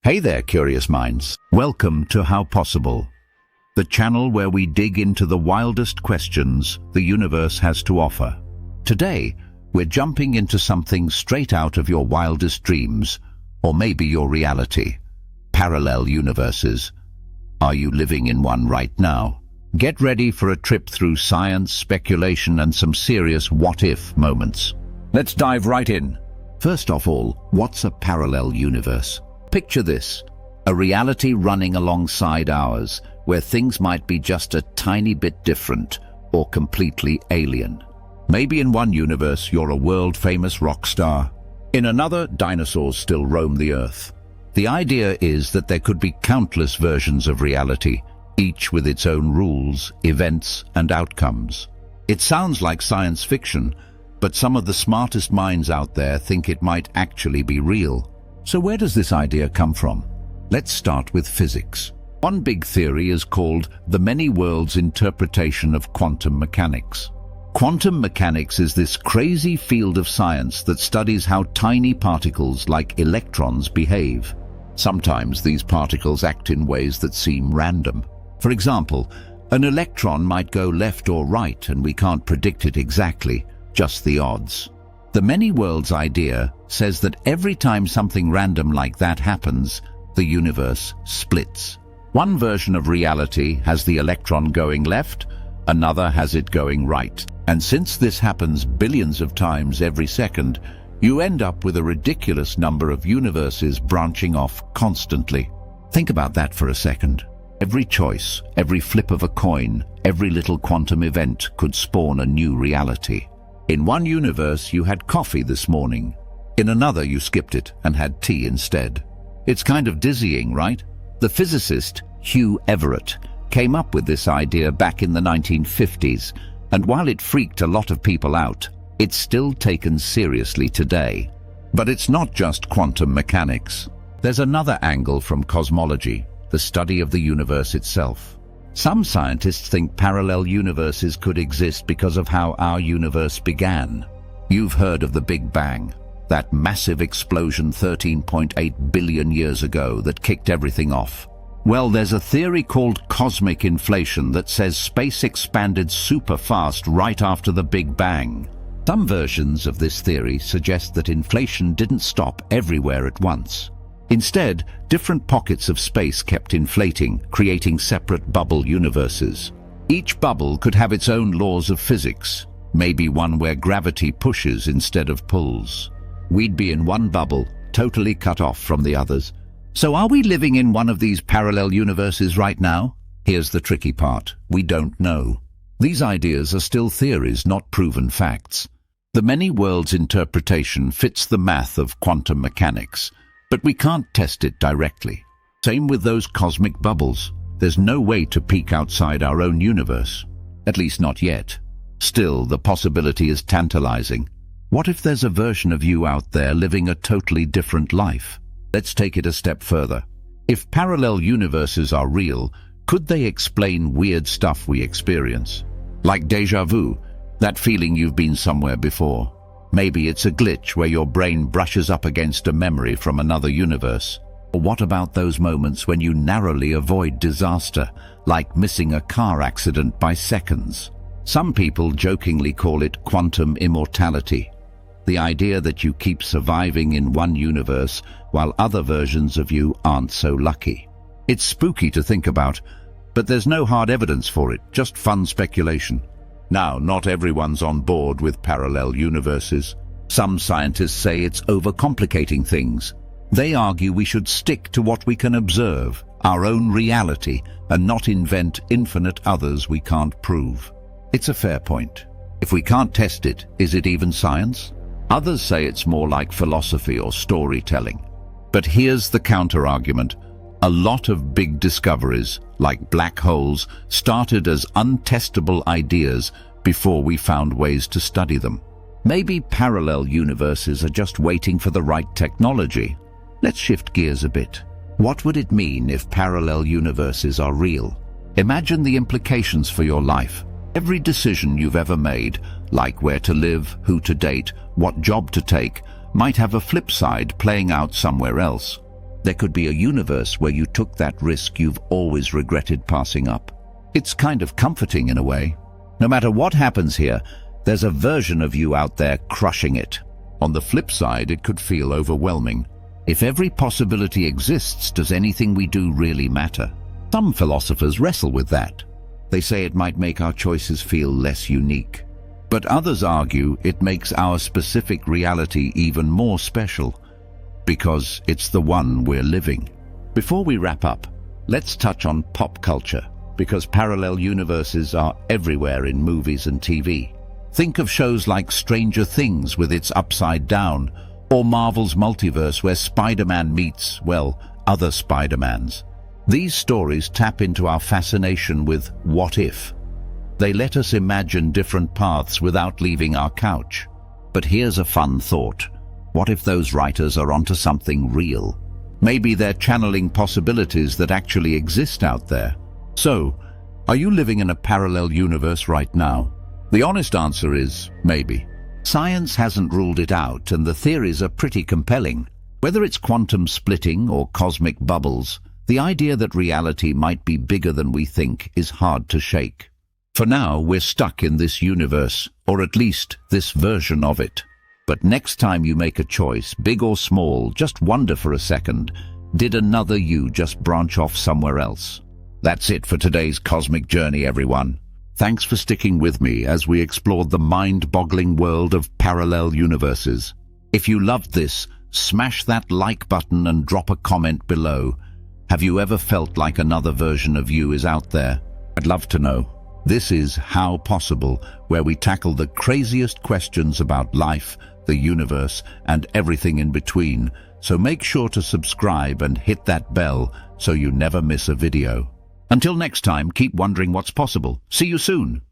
Hey there, curious minds. Welcome to How Possible, the channel where we dig into the wildest questions the universe has to offer. Today, we're jumping into something straight out of your wildest dreams, or maybe your reality. Parallel universes. Are you living in one right now? Get ready for a trip through science, speculation, and some serious what-if moments. Let's dive right in. First of all, what's a parallel universe? Picture this, a reality running alongside ours, where things might be just a tiny bit different or completely alien. Maybe in one universe you're a world-famous rock star. In another, dinosaurs still roam the earth. The idea is that there could be countless versions of reality, each with its own rules, events, and outcomes. It sounds like science fiction, but some of the smartest minds out there think it might actually be real. So where does this idea come from? Let's start with physics. One big theory is called the many worlds interpretation of quantum mechanics. Quantum mechanics is this crazy field of science that studies how tiny particles like electrons behave. Sometimes these particles act in ways that seem random. For example, an electron might go left or right and we can't predict it exactly, just the odds. The many worlds idea says that every time something random like that happens, the universe splits. One version of reality has the electron going left, another has it going right. And since this happens billions of times every second, you end up with a ridiculous number of universes branching off constantly. Think about that for a second. Every choice, every flip of a coin, every little quantum event could spawn a new reality. In one universe, you had coffee this morning. In another, you skipped it and had tea instead. It's kind of dizzying, right? The physicist Hugh Everett came up with this idea back in the 1950s, and while it freaked a lot of people out, it's still taken seriously today. But it's not just quantum mechanics. There's another angle from cosmology, the study of the universe itself. Some scientists think parallel universes could exist because of how our universe began. You've heard of the Big Bang, that massive explosion 13.8 billion years ago that kicked everything off. Well, there's a theory called cosmic inflation that says space expanded super fast right after the Big Bang. Some versions of this theory suggest that inflation didn't stop everywhere at once. Instead, different pockets of space kept inflating, creating separate bubble universes. Each bubble could have its own laws of physics, maybe one where gravity pushes instead of pulls. We'd be in one bubble, totally cut off from the others. So are we living in one of these parallel universes right now? Here's the tricky part. We don't know. These ideas are still theories, not proven facts. The many worlds interpretation fits the math of quantum mechanics, but we can't test it directly. Same with those cosmic bubbles. There's no way to peek outside our own universe. At least not yet. Still, the possibility is tantalizing. What if there's a version of you out there living a totally different life? Let's take it a step further. If parallel universes are real, could they explain weird stuff we experience? Like déjà vu, that feeling you've been somewhere before. Maybe it's a glitch where your brain brushes up against a memory from another universe. Or what about those moments when you narrowly avoid disaster, like missing a car accident by seconds? Some people jokingly call it quantum immortality. The idea that you keep surviving in one universe while other versions of you aren't so lucky. It's spooky to think about, but there's no hard evidence for it, just fun speculation. Now, not everyone's on board with parallel universes. Some scientists say it's overcomplicating things. They argue we should stick to what we can observe, our own reality, and not invent infinite others we can't prove. It's a fair point. If we can't test it, is it even science? Others say it's more like philosophy or storytelling. But here's the counter-argument. A lot of big discoveries, like black holes, started as untestable ideas before we found ways to study them. Maybe parallel universes are just waiting for the right technology. Let's shift gears a bit. What would it mean if parallel universes are real? Imagine the implications for your life. Every decision you've ever made, like where to live, who to date, what job to take, might have a flip side playing out somewhere else. There could be a universe where you took that risk you've always regretted passing up. It's kind of comforting in a way. No matter what happens here, there's a version of you out there crushing it. On the flip side, it could feel overwhelming. If every possibility exists, does anything we do really matter? Some philosophers wrestle with that. They say it might make our choices feel less unique. But others argue it makes our specific reality even more special, because it's the one we're living. Before we wrap up, let's touch on pop culture, because parallel universes are everywhere in movies and TV. Think of shows like Stranger Things with its Upside Down, or Marvel's multiverse where Spider-Man meets, well, other Spider-Mans. These stories tap into our fascination with what if. They let us imagine different paths without leaving our couch. But here's a fun thought. What if those writers are onto something real? Maybe they're channeling possibilities that actually exist out there. So, are you living in a parallel universe right now? The honest answer is maybe. Science hasn't ruled it out, and the theories are pretty compelling. Whether it's quantum splitting or cosmic bubbles, the idea that reality might be bigger than we think is hard to shake. For now, we're stuck in this universe, or at least this version of it. But next time you make a choice, big or small, just wonder for a second, did another you just branch off somewhere else? That's it for today's cosmic journey, everyone. Thanks for sticking with me as we explored the mind-boggling world of parallel universes. If you loved this, smash that like button and drop a comment below. Have you ever felt like another version of you is out there? I'd love to know. This is How Possible, where we tackle the craziest questions about life, the universe, and everything in between. So make sure to subscribe and hit that bell so you never miss a video. Until next time, keep wondering what's possible. See you soon.